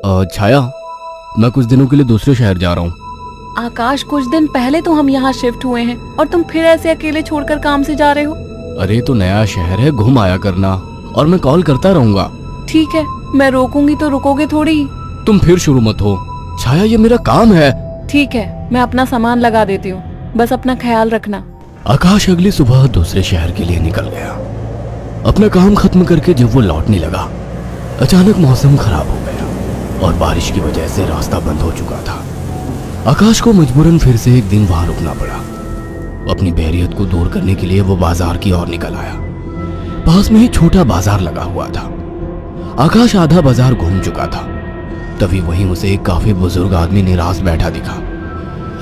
छाया, मैं कुछ दिनों के लिए दूसरे शहर जा रहा हूँ। आकाश, कुछ दिन पहले तो हम यहाँ शिफ्ट हुए हैं और तुम फिर ऐसे अकेले छोड़कर काम से जा रहे हो। अरे तो नया शहर है, घूम आया करना, और मैं कॉल करता रहूंगा। ठीक है, मैं रोकूंगी तो रुकोगे थोड़ी ही। तुम फिर शुरू मत हो छाया, ये मेरा काम है। ठीक है, मैं अपना सामान लगा देती हूँ, बस अपना ख्याल रखना। आकाश अगली सुबह दूसरे शहर के लिए निकल गया। अपना काम खत्म करके जब वो लौटने लगा, अचानक मौसम खराब हो गया और बारिश की वजह से रास्ता बंद हो चुका था। आकाश को मजबूरन फिर से एक दिन वहां रुकना पड़ा। अपनी बोरियत को दूर करने के लिए वो बाजार की ओर निकल आया। पास में ही छोटा बाजार लगा हुआ था। आकाश आधा बाजार घूम चुका था, तभी वहीं उसे एक काफी बुजुर्ग आदमी निराश बैठा दिखा।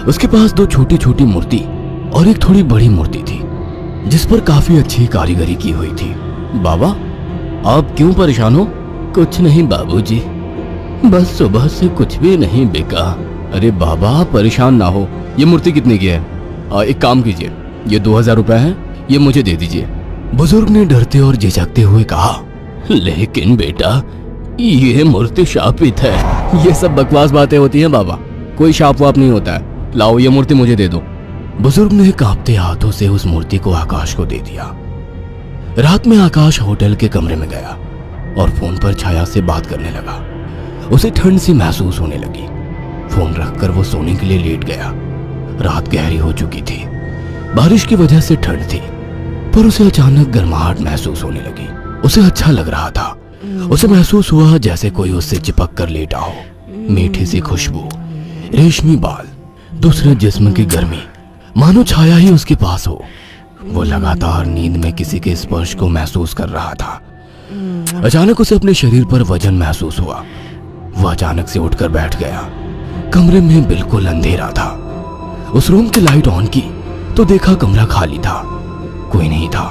उसके पास दो छोटी छोटी मूर्ति और एक थोड़ी बड़ी मूर्ति थी, जिस पर काफी अच्छी कारीगरी की हुई थी। बाबा, आप क्यों परेशान हो? कुछ नहीं बाबूजी, बस सुबह से कुछ भी नहीं बिका। अरे बाबा, परेशान ना हो। ये मूर्ति कितने की है? एक काम कीजिए, ये 2000 रुपए है, ये मुझे दे दीजिए। बुजुर्ग ने डरते और झिझकते हुए कहा, लेकिन बेटा, ये मूर्ति शापित है। ये सब बकवास बातें होती हैं बाबा, कोई शाप वाप नहीं होता है। लाओ, ये मूर्ति मुझे दे दो। बुजुर्ग ने कांपते हाथों से उस मूर्ति को आकाश को दे दिया। रात में आकाश होटल के कमरे में गया और फोन पर छाया से बात करने लगा। उसे ठंड सी महसूस होने लगी। फोन रखकर वो सोने के लिए लेट गया। रात गहरी हो चुकी थी, बारिश की वजह से ठंड थी, पर उसे अचानक गर्माहट महसूस होने लगी। उसे अच्छा लग रहा था। उसे महसूस हुआ जैसे कोई उससे चिपक कर लेटा हो। मीठी सी खुशबू, रेशमी बाल, दूसरे जिस्म की गर्मी, मानो छाया ही उसके पास हो। वो लगातार नींद में किसी के स्पर्श को महसूस कर रहा था। अचानक उसे अपने शरीर पर वजन महसूस हुआ। वो अचानक से उठकर बैठ गया। कमरे में बिल्कुल अंधेरा था। उस रूम की लाइट ऑन की तो देखा कमरा खाली था, कोई नहीं था।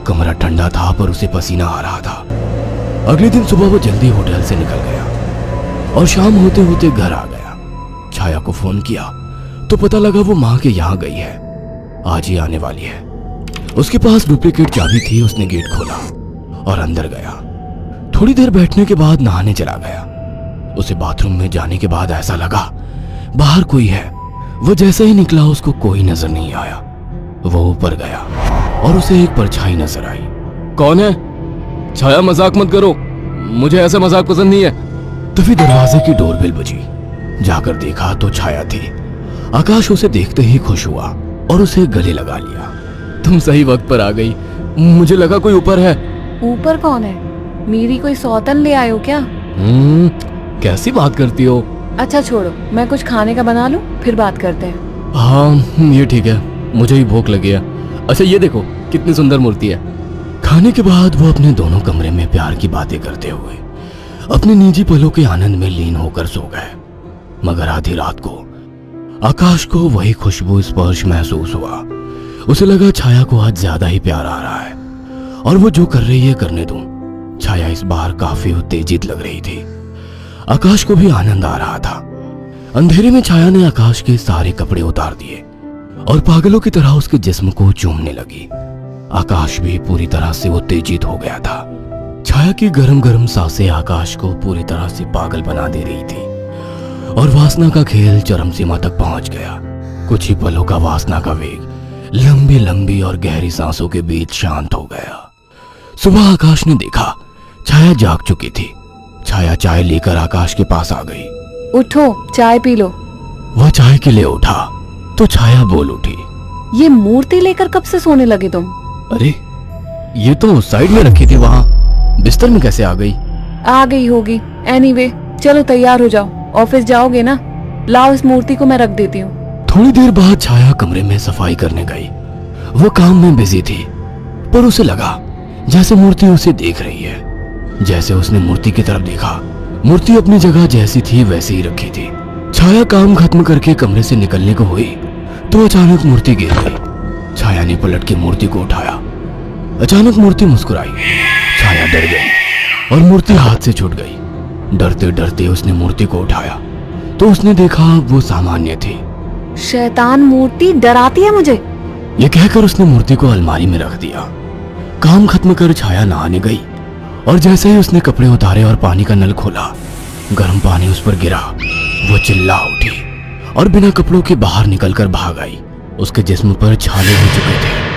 कमरा ठंडा था पर उसे पसीना आ रहा था। अगले दिन सुबह वो जल्दी होटल से निकल गया और शाम होते होते घर आ गया। छाया को फोन किया तो पता लगा वो माँ के यहाँ गई है, आज ही आने वाली है। उसके पास डुप्लीकेट चाबी थी। उसने गेट खोला और अंदर गया। थोड़ी देर बैठने के बाद नहाने चला गया। उसे बाथरूम में जाने के बाद ऐसा लगा बाहर कोई है। वो जैसे ही निकला उसको कोई नजर नहीं आया। वो ऊपर गया और उसे एक परछाई नजर आई। कौन है? छाया, मजाक मत करो, मुझे ऐसा मजाक पसंद नहीं है। तभी दरवाजे की डोरबेल बजी। जाकर देखा तो छाया थी। आकाश उसे देखते ही खुश हुआ और उसे गले लगा लिया। तुम सही वक्त पर आ गई, मुझे लगा कोई ऊपर है। ऊपर कौन है? मेरी कोई सौतन ले आए हो क्या? कैसी बात करती हो? अच्छा छोड़ो, मैं कुछ खाने का बना लूं, फिर बात करते हैं। हाँ ये ठीक है, मुझे ही भूख लगी है। अच्छा ये देखो कितनी सुंदर मूर्ति है। खाने के बाद वो अपने दोनों कमरे में प्यार की बातें करते हुए अपने निजी पलों के आनंद में लीन होकर सो गए। मगर आधी रात को आकाश को वही खुशबू स्पर्श महसूस हुआ। उसे लगा छाया को आज ज्यादा ही प्यार आ रहा है और वो जो कर रही है करने दो। छाया इस बार काफी उत्तेजित लग रही थी। आकाश को भी आनंद आ रहा था। अंधेरे में छाया ने आकाश के सारे कपड़े उतार दिए और पागलों की तरह उसके जिस्म को चूमने लगी। आकाश भी पूरी तरह से उत्तेजित हो गया था। छाया की गरम गरम सांसें आकाश को पूरी तरह से पागल बना दे रही थी और वासना का खेल चरम सीमा तक पहुंच गया। कुछ ही पलों का वासना का वेग लंबी लंबी और गहरी सांसों के बीच शांत हो गया। सुबह आकाश ने देखा छाया जाग चुकी थी। छाया चाय लेकर आकाश के पास आ गई। उठो, चाय पी लो। वह चाय के लिए उठा तो छाया बोल उठी, ये मूर्ति लेकर कब से सोने लगे तुम? अरे ये तो साइड में रखी थी, वहां बिस्तर में कैसे आ गई? आ गई होगी। एनीवे, चलो तैयार हो जाओ, ऑफिस जाओगे ना? लाओ, इस मूर्ति को मैं रख देती हूँ। थोड़ी देर बाद छाया कमरे में सफाई करने गई। वो काम में बिजी थी, पर उसे लगा जैसे मूर्ति उसे देख रही है। जैसे उसने मूर्ति की तरफ देखा, मूर्ति अपनी जगह जैसी थी वैसे ही रखी थी। छाया काम खत्म करके कमरे से निकलने को हुई तो अचानक मूर्ति गिर गई। छाया ने पलट के मूर्ति को उठाया। अचानक मूर्ति मुस्कुराई। छाया डर गई और मूर्ति हाथ से छूट गई। डरते डरते उसने मूर्ति को उठाया तो उसने देखा वो सामान्य थी। शैतान मूर्ति डराती है मुझे, ये कहकर उसने मूर्ति को अलमारी में रख दिया। काम खत्म कर छाया नहाने गई और जैसे ही उसने कपड़े उतारे और पानी का नल खोला गर्म पानी उस पर गिरा। वो चिल्ला उठी और बिना कपड़ों के बाहर निकलकर भाग आई। उसके जिस्म पर छाले हो चुके थे